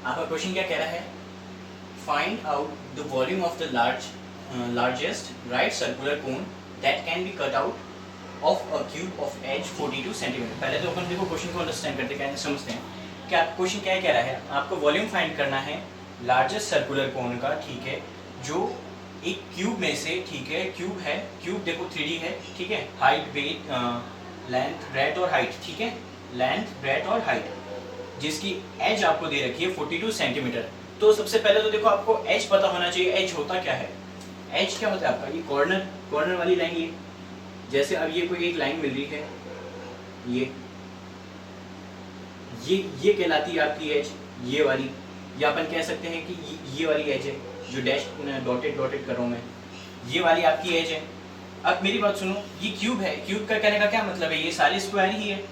आपका क्वेश्चन क्या कह रहा है, find out the volume of the largest right circular cone that can be cut out of a cube of edge 42 centimetre. पहले तो अपन देखो क्वेश्चन को अंडरस्टैंड करते हैं, समझते हैं कि आप क्वेश्चन क्या कह रहा है। आपको वॉल्यूम फाइंड करना है लार्जेस्ट सर्कुलर कोन का, ठीक है, जो एक क्यूब में से, ठीक है, क्यूब है, क्यूब देखो 3D है, ठीक है, हाइट, वेट, लेंथ, ब्रेथ और हाइट, ठीक है, लेंथ, ब्रेथ और हाइट, जिसकी एज आपको दे रखी है 42 सेंटीमीटर। तो सबसे पहले तो देखो आपको एज पता होना चाहिए। एज होता क्या है, एज क्या होता है आपका, ये कॉर्नर वाली लाइन, ये जैसे अब ये कोई एक लाइन मिल रही है, ये कहलाती है आपकी एज, ये वाली, या अपन कह सकते हैं कि ये वाली एज है जो डैश डॉटेड कर रहा हूँ मैं, ये वाली आपकी एज है। अब मेरी बात सुनो, ये क्यूब है, क्यूब का कहने का क्या मतलब है, ये सारे स्क्वायर ही है,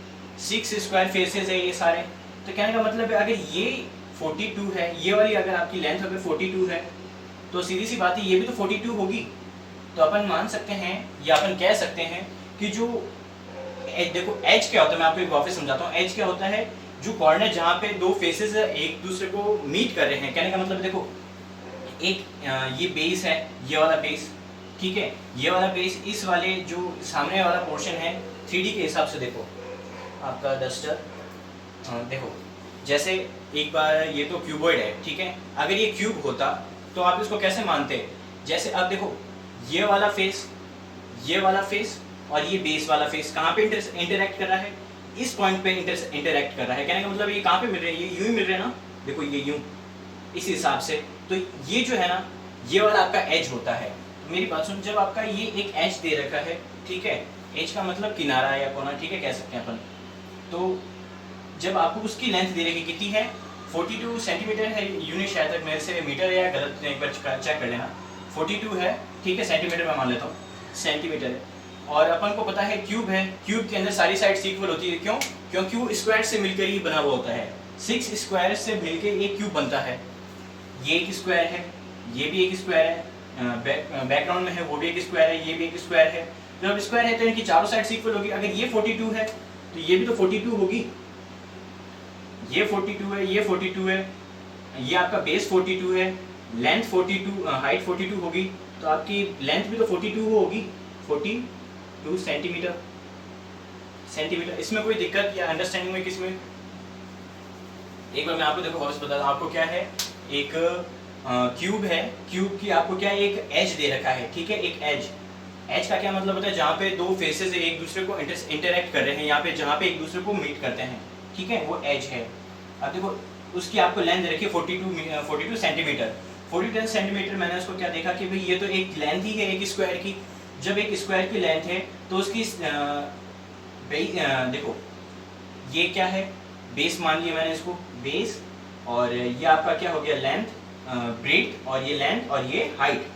6 स्क्वायर फेसेस है ये सारे। तो कहने का मतलब है अगर ये 42 है, ये वाली अगर आपकी लेंथ अगर 42 है, तो सीधी सी बात है ये भी तो 42 होगी। तो अपन मान सकते हैं या अपन कह सकते हैं कि जो देखो एज क्या होता है, मैं आपको एक वापस समझाता हूँ। एज क्या होता है, जो कॉर्नर जहाँ पे दो फेसेस एक दूसरे को मीट कर रहे हैं। कहने का मतलब देखो एक ये बेस है, ये वाला बेस, ठीक है, ये वाला बेस इस वाले जो सामने वाला पोर्शन है 3D के हिसाब से देखो आपका डस्टर, देखो जैसे एक बार ये तो क्यूबॉइड है, ठीक है, अगर ये क्यूब होता तो आप इसको कैसे मानते हैं, जैसे अब देखो ये वाला फेस, ये वाला फेस और ये बेस वाला फेस कहाँ पे इंटरेक्ट कर रहा है, इस पॉइंट पे इंटरेक्ट कर रहा है। कहने का मतलब ये कहाँ पे मिल रहे हैं, ये यूं ही मिल रहे हैं ना, देखो ये यूं, इस हिसाब से। तो ये जो है ना, ये वाला आपका एज होता है। मेरी बात सुन, जब आपका ये एक एज दे रखा है, ठीक है, एज का मतलब किनारा या कोना, ठीक है, कह सकते हैं अपन। तो जब आपको उसकी लेंथ दे रखी कितनी है, 42 सेंटीमीटर है, यूनिट शायद तक मेरे से मीटर या गलत एक बार चेक कर लेना, 42 है, ठीक है, सेंटीमीटर में मान लेता हूँ, सेंटीमीटर है। और अपन को पता है क्यूब है, क्यूब के अंदर सारी साइड्स इक्वल होती है, क्यों, क्योंकि स्क्वायर से मिलकर ही बना हुआ होता है, 6 स्क्वायर से मिलकर एक क्यूब बनता है। ये एक स्क्वायर है, ये भी एक स्क्वायर है, बैकग्राउंड में है वो भी एक स्क्वायर है, ये भी एक स्क्वायर है। जब स्क्वायर है तो इनकी चारों साइड्स इक्वल होगी। अगर ये 42 है तो ये भी तो 42 होगी, ये 42 है, ये 42 है, ये आपका बेस 42 है, लेंथ 42, हाइट 42 होगी, तो आपकी लेंथ भी तो 42 होगी, 42 सेंटीमीटर। इसमें कोई दिक्कत या अंडरस्टैंडिंग में किसमें, एक बार मैं आपको देखो वापस बता दूं, आपको क्या है, एक क्यूब है, क्यूब की आपको क्या एक एज दे रखा है, ठीक है, एक एज। एज का क्या मतलब होता है, जहाँ पे दो फेसेस एक दूसरे को इंटरेक्ट कर रहे हैं, यहाँ पे जहाँ पे एक दूसरे को मीट करते हैं, ठीक है, वो एज है। अब देखो उसकी आपको लेंथ रखी है 42 सेंटीमीटर। 42 सेंटीमीटर मैंने उसको क्या देखा कि भाई ये तो एक लेंथ ही है एक स्क्वायर की। जब एक स्क्वायर की लेंथ है तो उसकी देखो ये क्या है, बेस मान लिया मैंने इसको, बेस, और ये आपका क्या हो गया, लेंथ, ब्रेथ, और ये लेंथ और ये हाइट,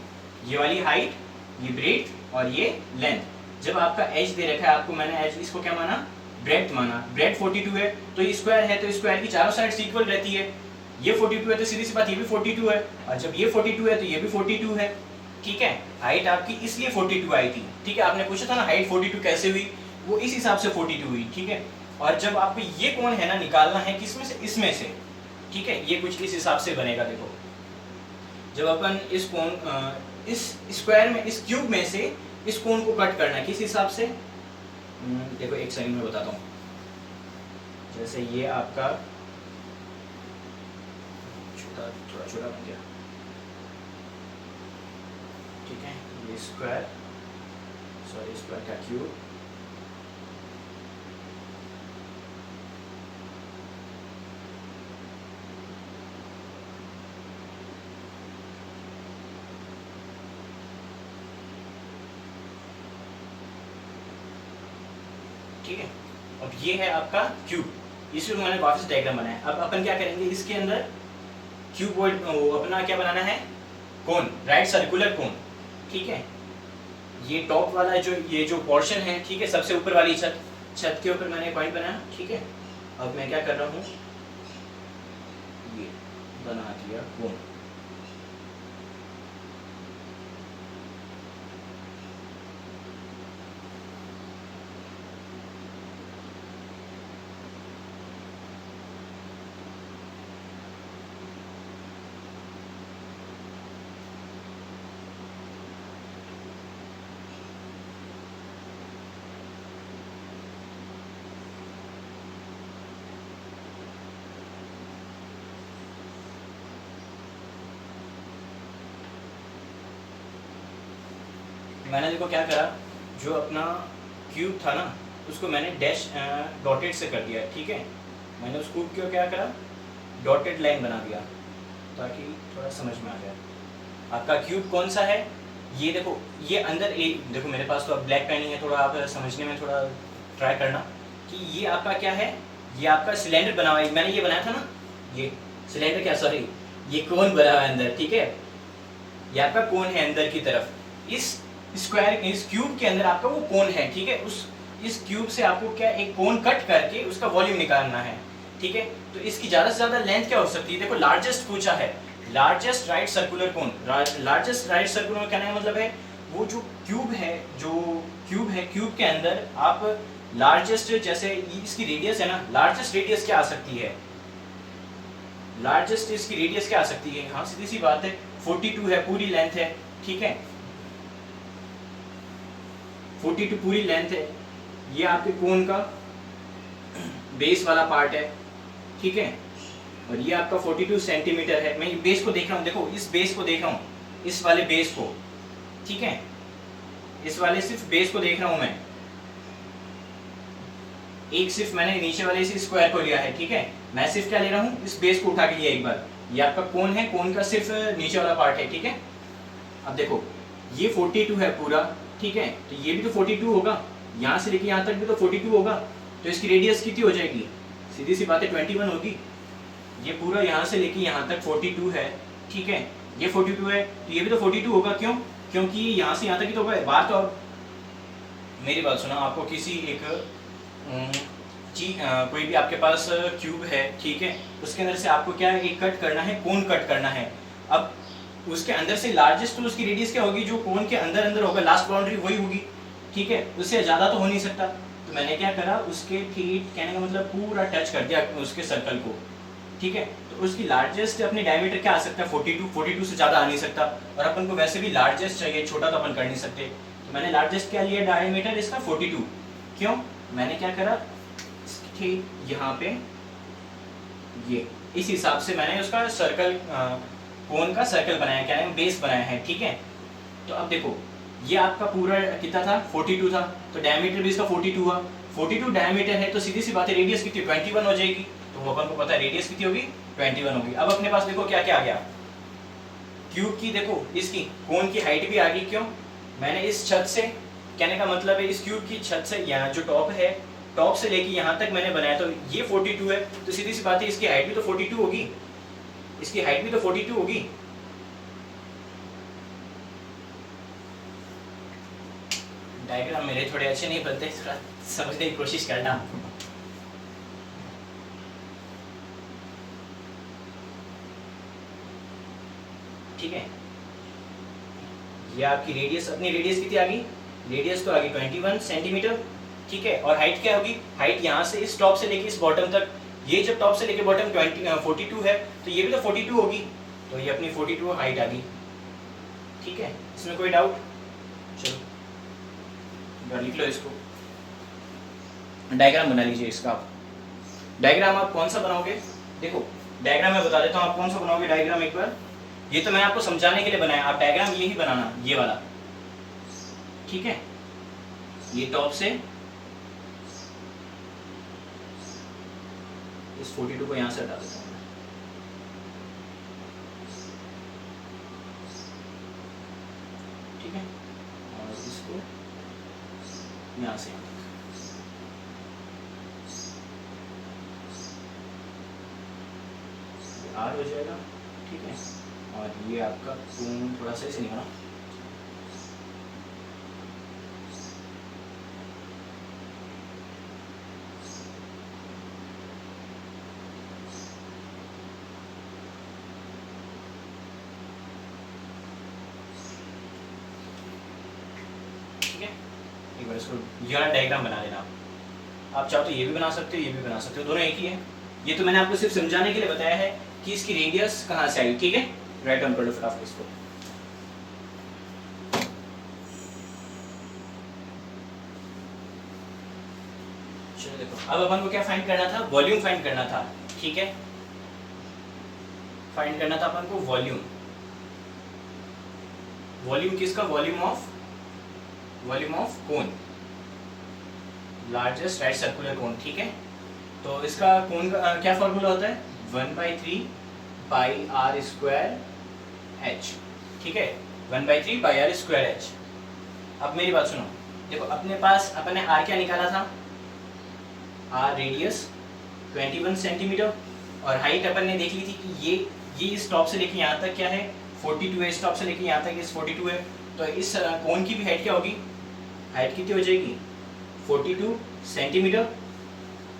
ये वाली हाइट, ये ब्रेथ और ये लेंथ। जब आपका एज दे रखा है आपको, मैंने एज इसको क्या माना, ब्रेथ माना। ब्रेथ 42 है तो ये स्क्वायर है, तो स्क्वायर की चारों साइड्स इक्वल रहती है। ये 42 है तो सीधी सी बात ये भी 42 है, और जब ये 42 है तो ये भी 42 है, ठीक है। हाइट आपकी इसलिए 42 आई थी, ठीक है, आपने पूछा था ना हाइट 42 कैसे हुई, वो इस हिसाब से 42 हुई, ठीक है। और जब आपको ये कोण है ना निकालना है किसमें से, इसमें से, ठीक है, ये कुछ इस हिसाब से बनेगा। देखो जब अपन इस कोण, इस स्क्वायर में, इस क्यूब में से इस कोण को कट करना है किस हिसाब से, देखो एक सेकंड में बताता हूँ। जैसे ये आपका थोड़ा छोटा बन गया, ठीक है, ये स्क्वायर, सॉरी स्क्वायर का क्यूब, ठीक है। अब ये है आपका क्यूब, इसी को मैंने वापस डायग्राम बनाया। अब अपन क्या करेंगे, इसके अंदर क्यूबॉइड अपना क्या बनाना है, कोन, राइट सर्कुलर कोन, ठीक है। ये टॉप वाला जो ये जो पोर्शन है, ठीक है, सबसे ऊपर वाली छत के ऊपर मैंने पॉइंट बनाया, ठीक है। अब मैं क्या कर रहा हूँ, ये बना दिया कोन, मैंने देखो क्या करा, जो अपना क्यूब था ना उसको मैंने डैश डॉटेड से कर दिया, ठीक है। मैंने उस क्यूब को क्या करा, डॉटेड लाइन बना दिया ताकि थोड़ा समझ में आ जाए। आपका क्यूब कौन सा है, ये देखो, ये अंदर एक देखो, मेरे पास तो अब ब्लैक पेन ही है, थोड़ा आप समझने में थोड़ा ट्राई करना कि ये आपका क्या है। ये आपका सिलेंडर बना हुआ है, मैंने ये बनाया था ना, ये सिलेंडर क्या, सॉरी, ये कोन बना हुआ है अंदर, ठीक है। ये आपका कोन है अंदर की तरफ, इस स्क्वायर, इस क्यूब के अंदर आपका वो कोन है, ठीक है। उस इस क्यूब से आपको क्या, एक कोन कट करके उसका वॉल्यूम निकालना है, ठीक है। तो इसकी ज़्यादा से ज़्यादा लेंथ क्या हो सकती है, देखो लार्जेस्ट पूछा है, लार्जेस्ट राइट सर्कुलर कोन। लार्जेस्ट राइट सर्कुलर कहने का मतलब है वो जो क्यूब है, क्यूब के अंदर आप लार्जेस्ट, जैसे इसकी रेडियस है ना, लार्जेस्ट रेडियस क्या आ सकती है, लार्जेस्ट इसकी रेडियस क्या आ सकती है, हाँ सीधी सी बात है 42 है, पूरी लेंथ है, ठीक है। 42 पूरी लेंथ है, ये आपके कोन का बेस वाला पार्ट है, ठीक है। और ये आपका 42 सेंटीमीटर है। मैं बेस को देख रहा हूँ, देखो इस बेस को देख रहा हूँ, इस वाले बेस को, ठीक है, इस वाले सिर्फ बेस को देख रहा हूँ मैं, एक सिर्फ मैंने नीचे वाले इस स्क्वायर को लिया है, ठीक है। मैं सिर्फ क्या ले रहा हूँ, इस बेस को उठा के लिया एक बार। ये आपका कोन है, कोन का सिर्फ नीचे वाला पार्ट है, ठीक है। अब देखो ये 42 है पूरा, ठीक है, तो ये भी तो 42 होगा, यहाँ से लेके यहाँ तक भी तो 42 होगा, तो इसकी रेडियस कितनी हो जाएगी, सीधी सी बात है 21 होगी। ये पूरा यहाँ से लेके यहाँ तक 42 है, ठीक है, ये 42 है, तो ये भी तो 42 होगा, क्यों, क्योंकि यहाँ से यहाँ तक ही तो होगा। बात तो अब मेरी बात सुना, आपको किसी एक कोई भी आपके पास क्यूब है, ठीक है, उसके अंदर से आपको क्या एक कट करना है, कोन कट करना है। अब उसके अंदर से लार्जेस्ट तो उसकी रेडियस क्या होगी, जो कोन के अंदर अंदर होगा, लास्ट बाउंड्री वही होगी, ठीक है, उससे ज़्यादा तो हो नहीं सकता। तो मैंने क्या करा, उसके ठीक कहने का मतलब पूरा टच कर दिया उसके सर्कल को, ठीक है। तो उसकी लार्जेस्ट अपनी डायमीटर क्या आ सकता है, 42 से ज़्यादा आ नहीं सकता, और अपन को वैसे भी लार्जेस्ट चाहिए, छोटा तो अपन कर नहीं सकते। तो मैंने लार्जेस्ट क्या लिया डायमीटर इसका 42, क्यों, मैंने क्या करा, ठीक यहाँ पे ये इस हिसाब से मैंने उसका सर्कल, कोन का सर्कल बनाया, क्या है, बेस बनाया है, ठीक है। तो अब देखो ये आपका पूरा कितना था, 42 था, तो डायमीटर भी इसका 42 हुआ, 42 डायमीटर है, तो सीधी सी बात है रेडियस कितनी, 21 हो जाएगी। तो वो अपन को पता है रेडियस कितनी होगी, 21 होगी। अब अपने पास देखो क्या क्या आ गया, क्यूब की देखो इसकी कोन की हाइट भी आ गई, क्यों, मैंने इस छत से, कहने का मतलब है इस क्यूब की छत से, यहाँ जो टॉप है, टॉप से लेके यहाँ तक मैंने बनाया, तो ये 42 है, तो सीधी सी बात है इसकी हाइट भी तो 42 होगी, इसकी हाइट भी तो 42 होगी। डायग्राम मेरे थोड़े अच्छे नहीं बनते, थोड़ा समझने की कोशिश करना। ठीक है, ये आपकी रेडियस, अपनी रेडियस कितनी आ गई, रेडियस तो आ गई 21 सेंटीमीटर, ठीक है। और हाइट क्या होगी, हाइट यहाँ से इस टॉप से लेके इस बॉटम तक, ये जब टॉप से लेके बॉटम 42 है, तो ये भी तो 42 होगी, तो ये अपनी 42 हाइट आ गई, ठीक है। इसमें कोई डाउट, चलो लिख लो इसको, डायग्राम बना लीजिए इसका। आप डायग्राम आप कौन सा बनाओगे, देखो डायग्राम मैं बता देता हूँ आप कौन सा बनाओगे डायग्राम एक बार, ये तो मैं आपको समझाने के लिए बनाया, आप डायग्राम ये ही बनाना, ये वाला, ठीक है। ये टॉप से इस 42 को यहाँ से हटा देता हूँ, ठीक है, और इसको यहाँ से आर हो जाएगा, ठीक है। और ये आपका कोण थोड़ा सा ऐसे नहीं बना, ठीक है। एक बार इसको ये वाला डायग्राम बना लेना आप चाहो तो ये भी बना सकते हो, ये भी बना सकते हो, दोनों एक ही है। ये तो मैंने आपको सिर्फ समझाने के लिए बताया है कि इसकी रेडियस कहाँ से आई, ठीक है। राइट ऑन कर लो फटाफट इसको। चलो देखो, अब अपन को क्या फाइंड करना था, वॉल्यूम फाइंड करना था, ठीक है। फाइंड करना था अपन को वॉल्यूम, वॉल्यूम किसका, volume of volume of cone, largest right circular कोन, ठीक है। तो इसका कोन का क्या फॉर्मूला होता है, 1/3 पाई आर स्क्वायर एच, ठीक है, 1/3 पाई आर स्क्वायर एच। अब मेरी बात सुनो, देखो अपने पास अपन ने आर क्या निकाला था, आर रेडियस 21 सेंटीमीटर, और हाइट अपन ने देख ली थी कि ये इस टॉप से लेके यहाँ तक क्या है 42 है, इस टॉप से लेके यहाँ तक इस 42 है। तो इस कोन की भी हाइट क्या होगी, हाइट कितनी हो जाएगी 42 सेंटीमीटर,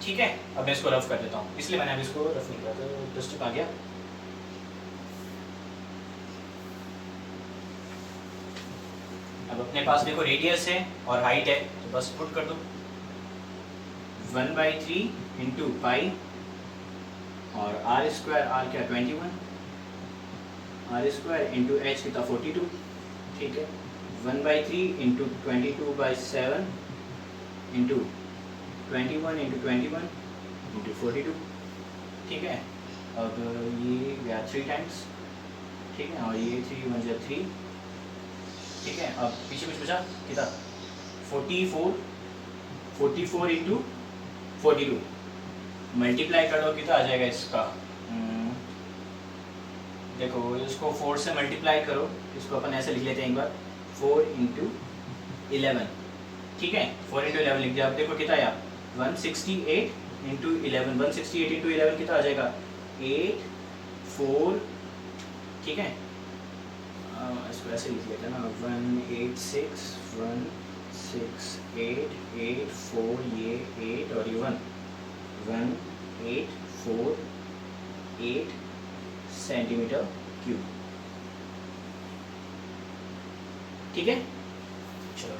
ठीक है। अब मैं इसको रफ कर देता हूँ, इसलिए मैंने अब इसको रफ नहीं किया, तो डिस्टर्ब आ गया। अब अपने पास देखो रेडियस है और हाइट है, तो बस पुट कर दो 1/3 इंटू पाई और आर स्क्वायर, आर क्या 21, आर स्क्वायर इंटू एच कितना 42, ठीक है, 1/3 इंटू 22/7 इंटू 21 इंटू 21 इंटू 42, ठीक है। अब ये गया 3 टाइम्स, ठीक है, और ये 3 1 जा 3, ठीक है। अब पीछे कुछ बचा कितना 44 इंटू 42 मल्टीप्लाई कर दो कितना आ जाएगा इसका, देखो इसको 4 से मल्टीप्लाई करो, इसको अपन ऐसे लिख लेते हैं एक बार 4 इंटू 11, ठीक है, 4 इंटू 11 लिख दिया। अब देखो कितना आया 168 इंटू 11, 168 इंटू 11 कितना आ जाएगा 8 4, ठीक है। इसको ऐसे लिख लेते हैं ना 186 168 8 4, ये 8 और ये 1848 सेंटीमीटर क्यूब, ठीक है। चलो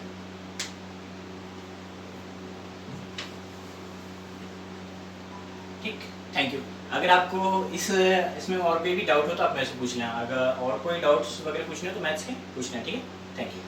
ठीक, थैंक यू। अगर आपको इसमें और कोई भी डाउट हो तो आप मेरे से पूछ लें, अगर और कोई डाउट्स वगैरह पूछने हो तो मैथ्स के पूछना, ठीक है, थैंक यू।